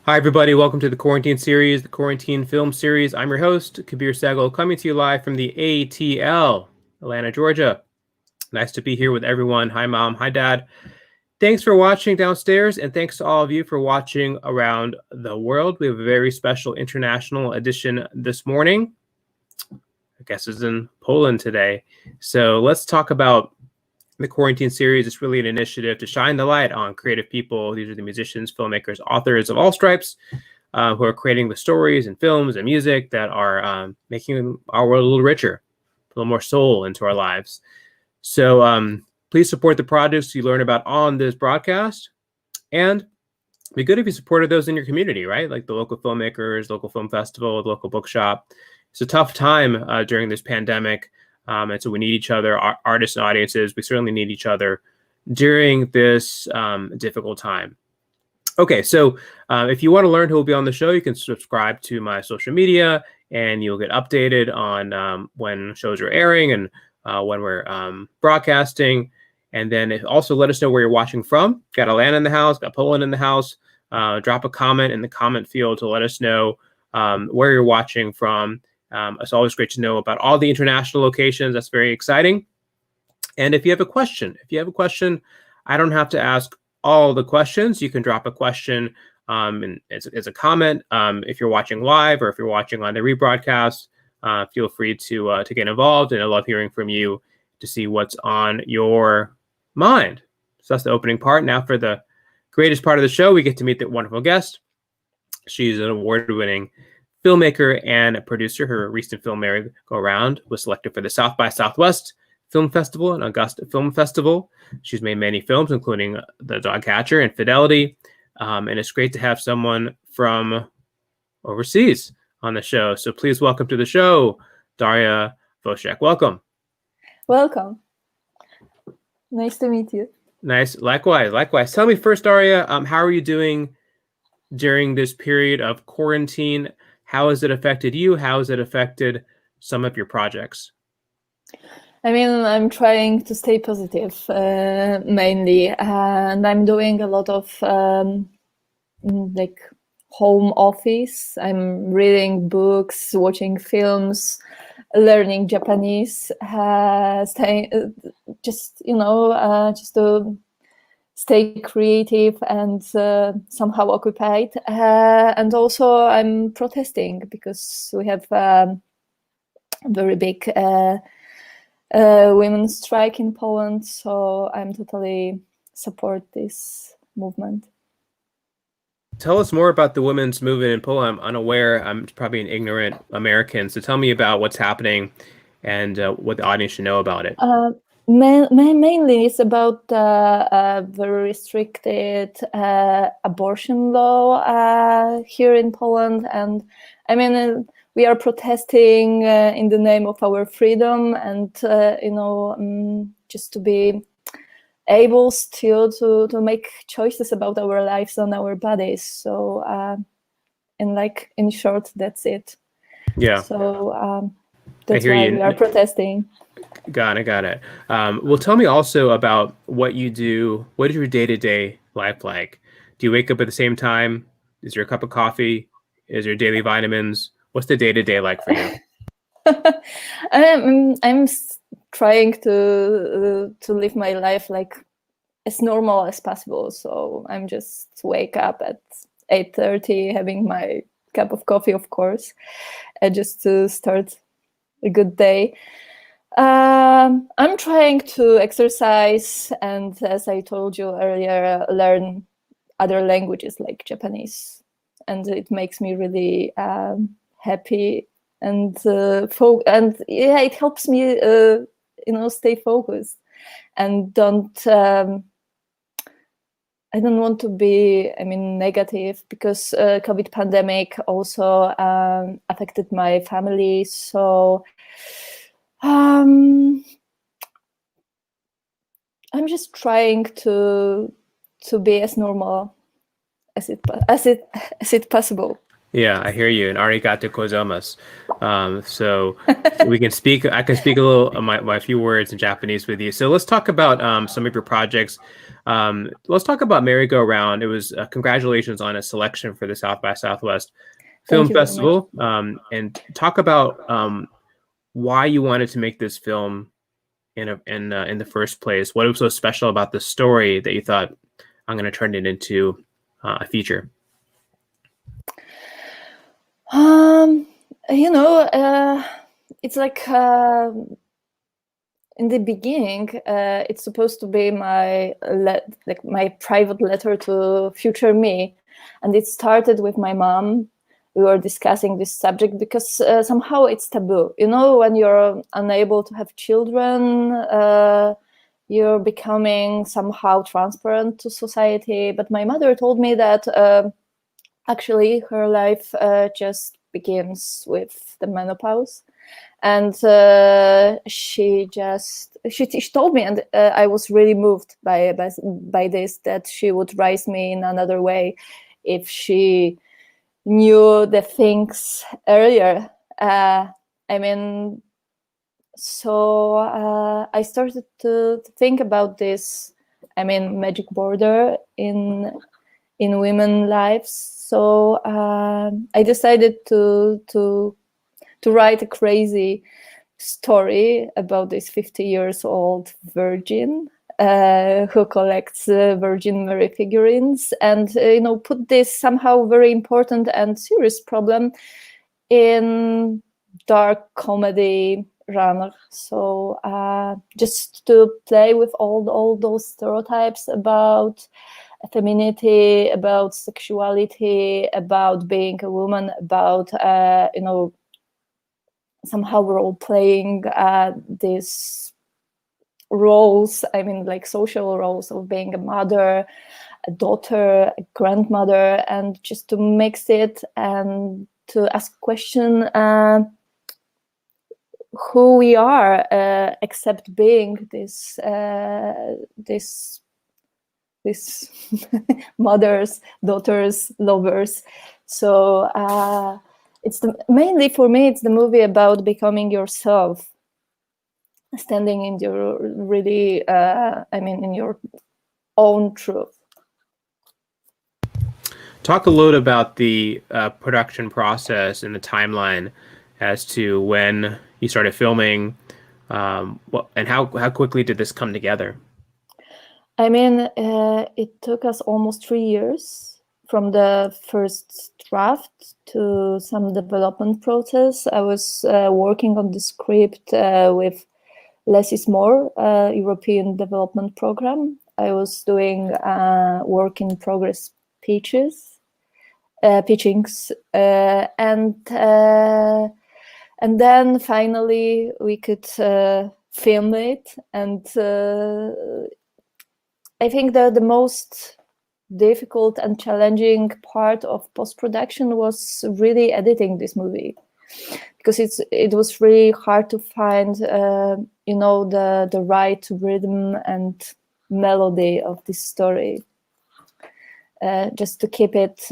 Hi, everybody. Welcome to the Quarantine Series, the Quarantine Film Series. I'm your host, Kabir Sehgal, coming to you live from the ATL, Atlanta, Georgia. Nice to be here with everyone. Hi, Mom. Hi, Dad. Thanks for watching downstairs, and thanks to all of you for watching around the world. We have a very special international edition this morning. I guess it's in Poland today. So let's talk about the Quarantine Series. Is really an initiative to shine the light on creative people. These are the musicians, filmmakers, authors of all stripes who are creating the stories and films and music that are making our world a little richer, a little more soul into our lives. So please support the projects you learn about on this broadcast. And it'd be good if you supported those in your community, right? Like the local filmmakers, local film festival, the local bookshop. It's a tough time during this pandemic. And so we need each other, artists and audiences. We certainly need each other during this difficult time. Okay, so if you want to learn who will be on the show, you can subscribe to my social media, and you'll get updated on when shows are airing and when we're broadcasting. And then also let us know where you're watching from. Got Atlanta in the house, got Poland in the house. Drop a comment in the comment field to let us know where you're watching from. It's always great to know about all the international locations. That's very exciting. And if you have a question, I don't have to ask all the questions. You can drop a question as a comment. If you're watching live or if you're watching on the rebroadcast, feel free to get involved. And I love hearing from you to see what's on your mind. So that's the opening part. Now for the greatest part of the show, we get to meet the wonderful guest. She's an award-winning filmmaker and a producer. Her recent film, Marygoround, was selected for the South by Southwest Film Festival and Augusta Film Festival. She's made many films, including The Dogcatcher and Fidelity. And it's great to have someone from overseas on the show. So please welcome to the show, Daria Woszek. Welcome. Welcome. Nice to meet you. Nice. Likewise. Tell me first, Daria, how are you doing during this period of quarantine? How has it affected you? How has it affected some of your projects? I mean, I'm trying to stay positive, mainly, and I'm doing a lot of like home office. I'm reading books, watching films, learning Japanese, just to stay creative and somehow occupied. And also I'm protesting because we have a very big women's strike in Poland. So I'm totally support this movement. Tell us more about the women's movement in Poland. I'm unaware. I'm probably an ignorant American. So tell me about what's happening and what the audience should know about it. Mainly it's about very restricted abortion law here in Poland. And I mean, we are protesting in the name of our freedom and, just to be able still to make choices about our lives and our bodies. So, in short, that's it. Yeah. So that's why we are protesting. Got it. Well, tell me also about what you do. What is your day-to-day life like? Do you wake up at the same time? Is there a cup of coffee? Is there daily vitamins? What's the day-to-day like for you? I'm trying to live my life like as normal as possible. So I'm just wake up at 8:30, having my cup of coffee, of course, just to start a good day. I'm trying to exercise and, as I told you earlier, learn other languages like Japanese, and it makes me really happy and it helps me stay focused and I don't want to be negative because COVID pandemic also affected my family. So I'm just trying to be as normal as it possible. Yeah, I hear you. And arigato gozaimasu. So we can speak. I can speak a little my few words in Japanese with you. So let's talk about some of your projects. Let's talk about Merry-Go-Round. It was congratulations on a selection for the South by Southwest Film Festival, and talk about why you wanted to make this film in the first place. What was so special about the story that you thought, I'm going to turn it into a feature? It's like in the beginning, it's supposed to be my private letter to future me, and it started with my mom. We were discussing this subject because somehow it's taboo. When you're unable to have children, you're becoming somehow transparent to society. But my mother told me that actually her life just begins with the menopause. And she told me, and I was really moved by this, that she would raise me in another way if she knew the things earlier. So I started to think about this, magic border in women's lives. So I decided to write a crazy story about this 50 years old virgin who collects Virgin Mary figurines, and put this somehow very important and serious problem in dark comedy genre. So just to play with all those stereotypes about femininity, about sexuality, about being a woman, about somehow role playing these roles, like social roles of being a mother, a daughter, a grandmother, and just to mix it and to ask question who we are, except being this mothers, daughters, lovers. So mainly for me, it's the movie about becoming yourself, standing in your really, in your own truth. Talk a little about the production process and the timeline as to when you started filming, and how quickly did this come together? It took us almost 3 years from the first draft to some development process. I was working on the script with Less is More, European Development Program. I was doing work in progress pitchings, and then finally we could film it. And I think that the most difficult and challenging part of post-production was really editing this movie, because it was really hard to find the right rhythm and melody of this story, just to keep it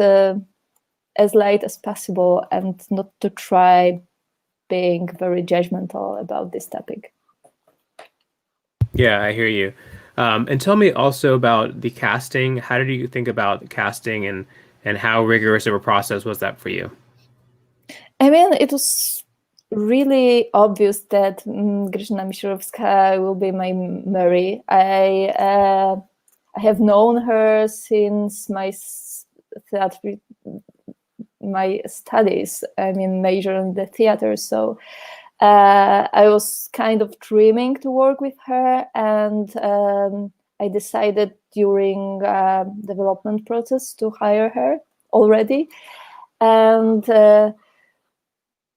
as light as possible and not to try being very judgmental about this topic. Yeah, I hear you. And tell me also about the casting. How did you think about casting, and how rigorous of a process was that for you? It was really obvious that Grażyna Misiorowska will be my Mary. I have known her since my studies. Major in the theater, so I was kind of dreaming to work with her, and I decided during development process to hire her already. And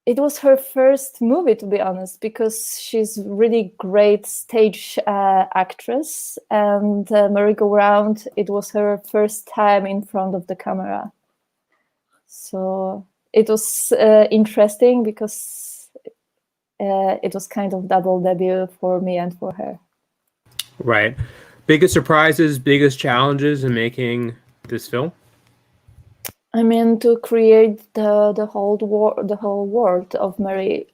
it was her first movie, to be honest, because she's really great stage actress, and Merry-Go-Round, it was her first time in front of the camera. So it was interesting because it was kind of double debut for me and for her. Right. Biggest surprises, biggest challenges in making this film? I mean, to create the whole world of Mary,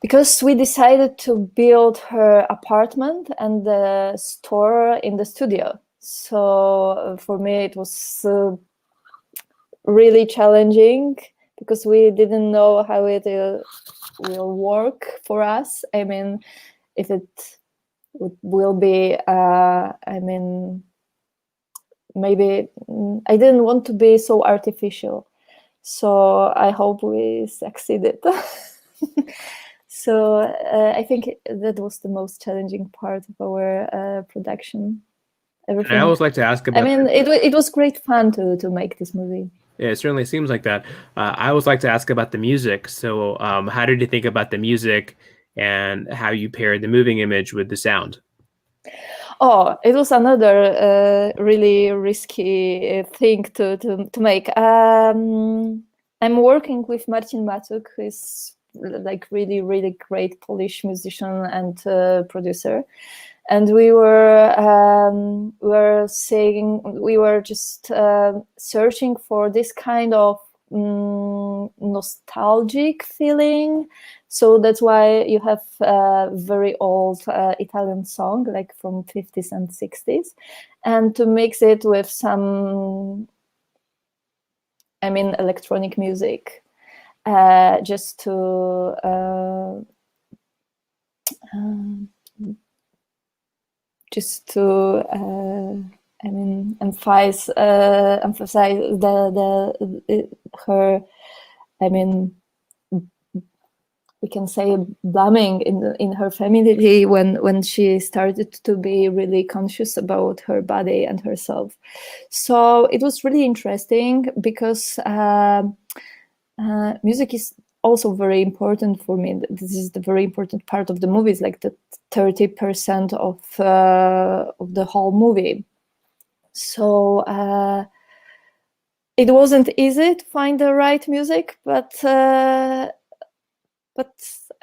because we decided to build her apartment and the store in the studio. So for me, it was really challenging because we didn't know how it will work for us. I mean, if it will be, I mean, maybe I didn't want to be so artificial. So I hope we succeeded. So I think that was the most challenging part of our production. And I always like to ask about. I mean, it was great fun to make this movie. Yeah, it certainly seems like that. I always like to ask about the music. So, how did you think about the music and how you paired the moving image with the sound? Oh, it was another really risky thing to make. I'm working with Marcin Macuk, who is like really great Polish musician and producer. And we were saying, we were just searching for this kind of nostalgic feeling. So that's why you have a very old Italian song, like from 50s and 60s, and to mix it with some, I mean, electronic music, just to I mean, emphasize the her, I mean, we can say blaming in her family when she started to be really conscious about her body and herself. So it was really interesting because music is also very important for me. This is the very important part of the movie. It's like the 30% of the whole movie. So it wasn't easy to find the right music, but I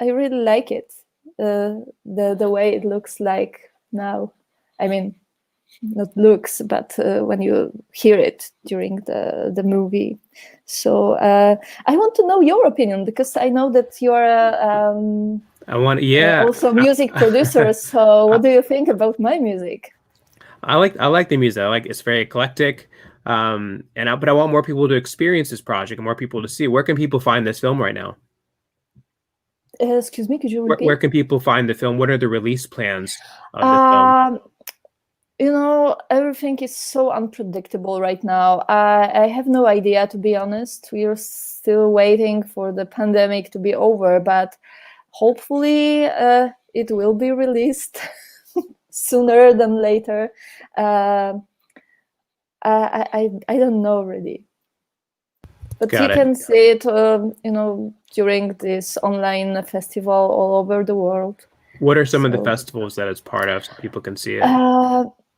really like it. The way it looks like now. I mean, not looks, but when you hear it during the movie. So I want to know your opinion, because I know that you are also a music producer. So what do you think about my music? I like the music. I like it's very eclectic. But I want more people to experience this project and more people to see. Where can people find this film right now? Excuse me, could you repeat? Where can people find the film? What are the release plans of the film? You know, everything is so unpredictable right now. I have no idea, to be honest. We are still waiting for the pandemic to be over, but hopefully it will be released sooner than later. I don't know really. But you can see it, you know, during this online festival all over the world. What are some of the festivals that it's part of so people can see it?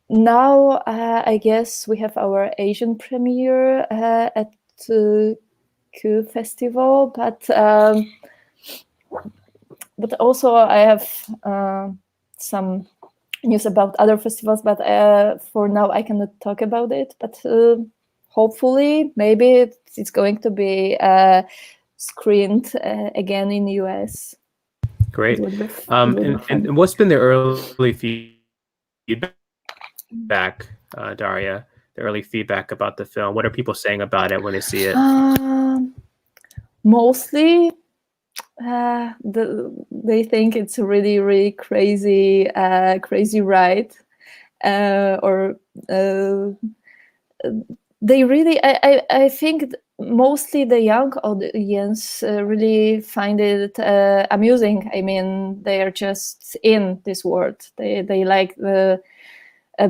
Now, I guess we have our Asian premiere at the Q Festival, but also I have some news about other festivals, but for now I cannot talk about it. But hopefully, maybe it's going to be screened again in the US. Great. And what's been the early feedback, Daria? The early feedback about the film. What are people saying about it when they see it? Mostly, they think it's a really crazy ride, or they really. I think mostly the young audience really find it amusing. I mean, they are just in this world. They like the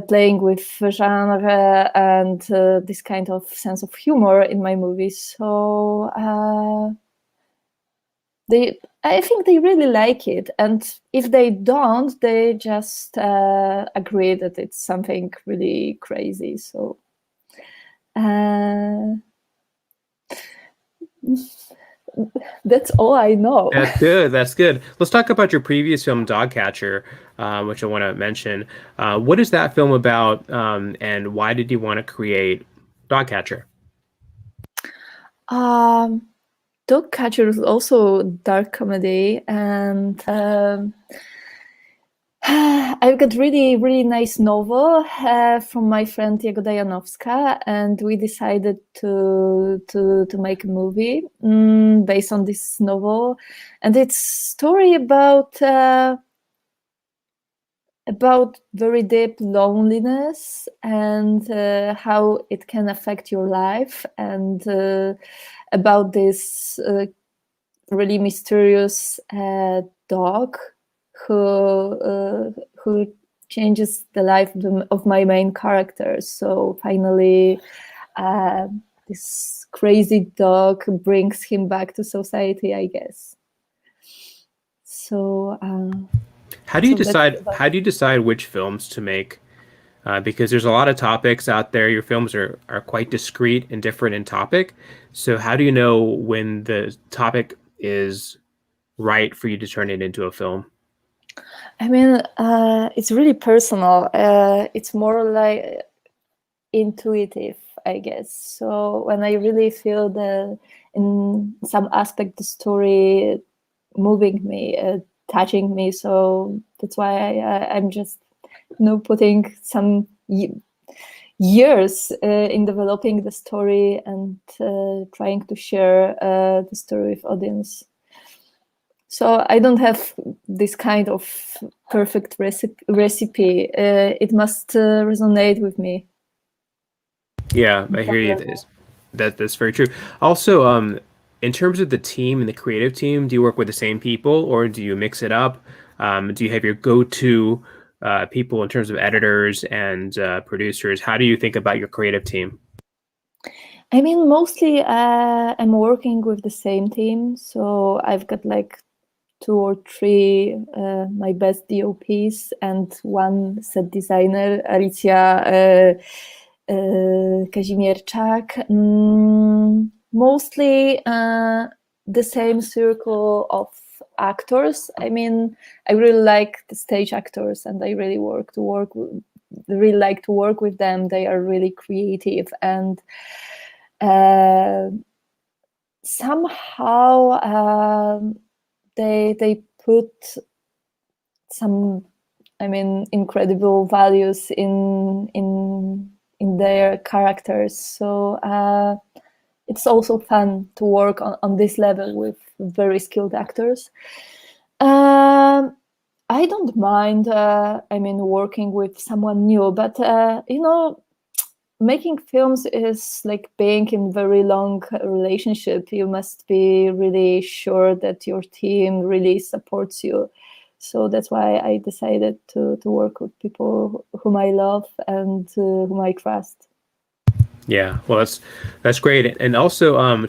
playing with genre and this kind of sense of humor in my movies. So I think they really like it. And if they don't, they just agree that it's something really crazy. So that's all I know. That's good. That's good. Let's talk about your previous film, Dogcatcher, which I want to mention. What is that film about, and why did you want to create Dogcatcher? Dogcatcher is also dark comedy, and I've got really nice novel from my friend Jagoda Janowska, and we decided to make a movie based on this novel, and it's story about very deep loneliness and how it can affect your life, and about this really mysterious dog who changes the life of my main character. So finally, this crazy dog brings him back to society, I guess. So How do you decide which films to make? Because there's a lot of topics out there. Your films are quite discrete and different in topic. So how do you know when the topic is right for you to turn it into a film? I mean, it's really personal. It's more like intuitive, I guess. So when I really feel in some aspect the story moving me, touching me, so that's why I'm just putting some years in developing the story and trying to share the story with audience. So I don't have this kind of perfect recipe. It must resonate with me. Yeah, I hear you. That's very true. Also, in terms of the team and the creative team, do you work with the same people or do you mix it up? Do you have your go-to people in terms of editors and producers? How do you think about your creative team? I mean, mostly I'm working with the same team. So I've got like 2 or 3 my best DOPs and one set designer, Alicja Kazimierczak. Mostly the same circle of actors. I mean, I really like the stage actors, and I really really like to work with them. They are really creative, and somehow they put some, I mean, incredible values in their characters. So it's also fun to work on this level with very skilled actors. I don't mind, I mean, working with someone new, but making films is like being in very long relationship. You must be really sure that your team really supports you. So that's why I decided to work with people whom I love and whom I trust. Yeah, well, that's great. And also,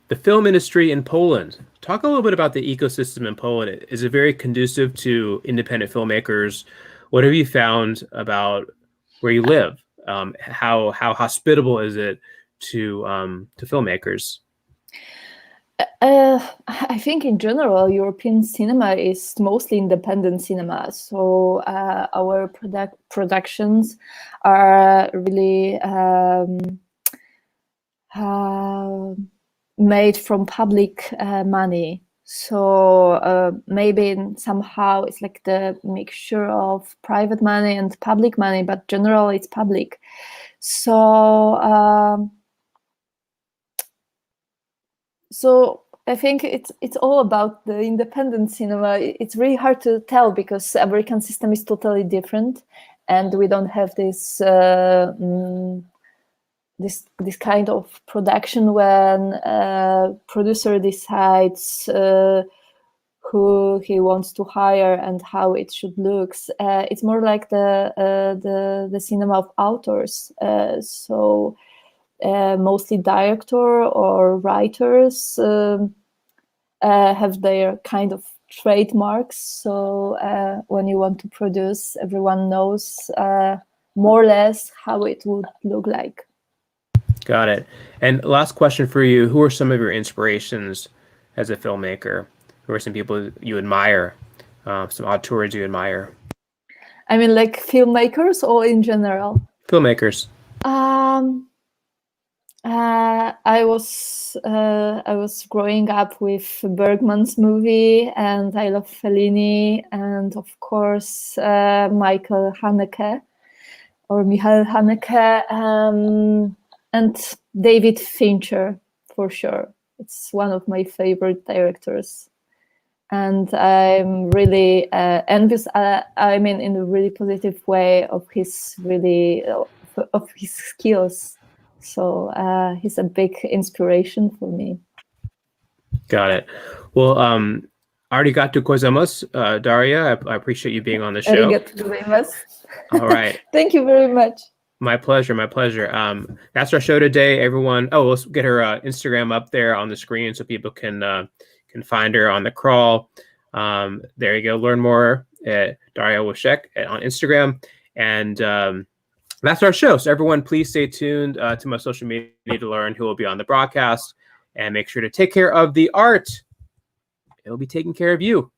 the film industry in Poland. Talk a little bit about the ecosystem in Poland. Is it very conducive to independent filmmakers? What have you found about where you live? How hospitable is it to filmmakers? I think in general, European cinema is mostly independent cinema. So our productions are really made from public money. So maybe somehow it's like the mixture of private money and public money, but generally it's public. So so I think it's all about the independent cinema. It's really hard to tell because American system is totally different, and we don't have this this kind of production when producer decides who he wants to hire and how it should look. It's more like the cinema of authors. So mostly director or writers have their kind of trademarks. So when you want to produce, everyone knows more or less how it would look like. Got it. And last question for you: who are some of your inspirations as a filmmaker? Who are some people you admire? Some auteurs you admire? I mean, like filmmakers or in general? Filmmakers. I was growing up with Bergman's movie, and I love Fellini, and of course Michael Haneke or Michael Haneke, and David Fincher for sure. It's one of my favorite directors, and I'm really envious. I mean, in a really positive way of his skills. So he's a big inspiration for me. Got it. Well, arigato gozaimasu, Daria. I appreciate you being on the show. Arigato gozaimasu. All right. Thank you very much. My pleasure. My pleasure. That's our show today, everyone. Oh, let's get her Instagram up there on the screen so people can find her on the crawl. There you go. Learn more at Daria Woszek on Instagram. And that's our show. So everyone, please stay tuned to my social media to learn who will be on the broadcast, and make sure to take care of the art. It'll be taking care of you.